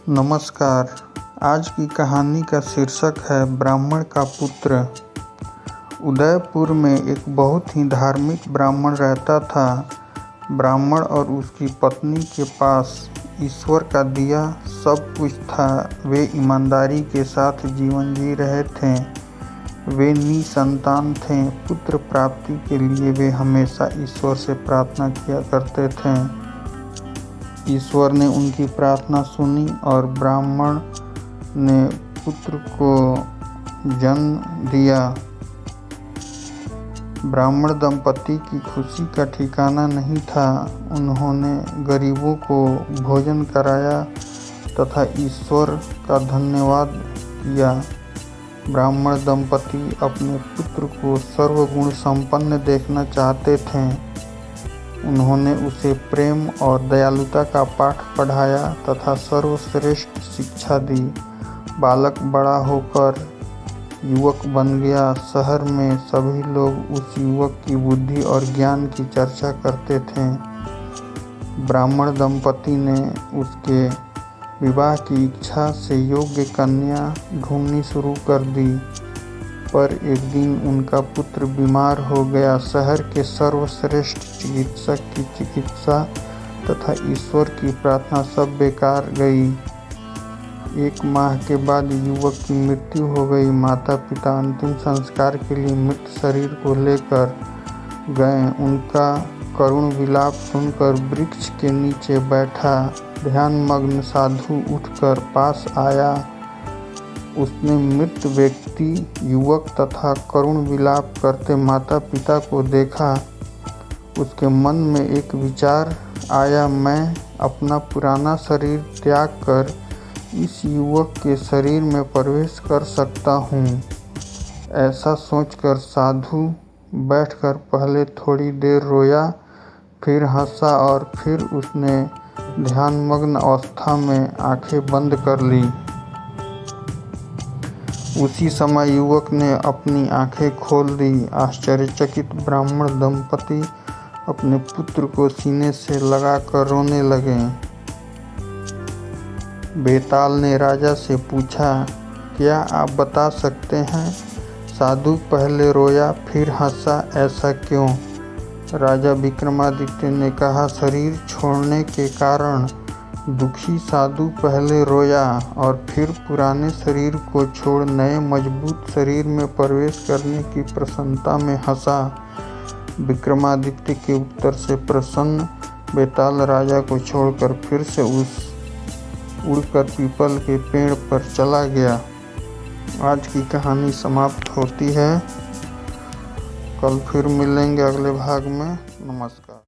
नमस्कार। आज की कहानी का शीर्षक है ब्राह्मण का पुत्र। उदयपुर में एक बहुत ही धार्मिक ब्राह्मण रहता था। ब्राह्मण और उसकी पत्नी के पास ईश्वर का दिया सब कुछ था। वे ईमानदारी के साथ जीवन जी रहे थे। वे निसंतान थे। पुत्र प्राप्ति के लिए वे हमेशा ईश्वर से प्रार्थना किया करते थे। ईश्वर ने उनकी प्रार्थना सुनी और ब्राह्मण ने पुत्र को जन्म दिया। ब्राह्मण दंपति की खुशी का ठिकाना नहीं था। उन्होंने गरीबों को भोजन कराया तथा ईश्वर का धन्यवाद किया। ब्राह्मण दंपति अपने पुत्र को सर्वगुण संपन्न देखना चाहते थे। उन्होंने उसे प्रेम और दयालुता का पाठ पढ़ाया तथा सर्वश्रेष्ठ शिक्षा दी। बालक बड़ा होकर युवक बन गया। शहर में सभी लोग उस युवक की बुद्धि और ज्ञान की चर्चा करते थे। ब्राह्मण दंपति ने उसके विवाह की इच्छा से योग्य कन्या ढूंढनी शुरू कर दी, पर एक दिन उनका पुत्र बीमार हो गया। शहर के सर्वश्रेष्ठ चिकित्सक की चिकित्सा तथा ईश्वर की प्रार्थना सब बेकार गई। 1 माह के बाद युवक की मृत्यु हो गई। माता पिता अंतिम संस्कार के लिए मृत शरीर को लेकर गए। उनका करुण विलाप सुनकर वृक्ष के नीचे बैठा ध्यानमग्न साधु उठकर पास आया। उसने मृत व्यक्ति, युवक तथा करुण विलाप करते माता पिता को देखा। उसके मन में एक विचार आया, मैं अपना पुराना शरीर त्याग कर इस युवक के शरीर में प्रवेश कर सकता हूँ। ऐसा सोचकर साधु बैठकर पहले थोड़ी देर रोया, फिर हंसा और फिर उसने ध्यानमग्न अवस्था में आंखें बंद कर ली। उसी समय युवक ने अपनी आंखें खोल दी। आश्चर्यचकित ब्राह्मण दंपति अपने पुत्र को सीने से लगाकर रोने लगे। बेताल ने राजा से पूछा, क्या आप बता सकते हैं? साधु पहले रोया फिर हंसा, ऐसा क्यों? राजा विक्रमादित्य ने कहा, शरीर छोड़ने के कारण दुखी साधु पहले रोया और फिर पुराने शरीर को छोड़ नए मजबूत शरीर में प्रवेश करने की प्रसन्नता में हंसा। विक्रमादित्य के उत्तर से प्रसन्न बेताल राजा को छोड़कर फिर से उड़कर पीपल के पेड़ पर चला गया। आज की कहानी समाप्त होती है। कल फिर मिलेंगे अगले भाग में। नमस्कार।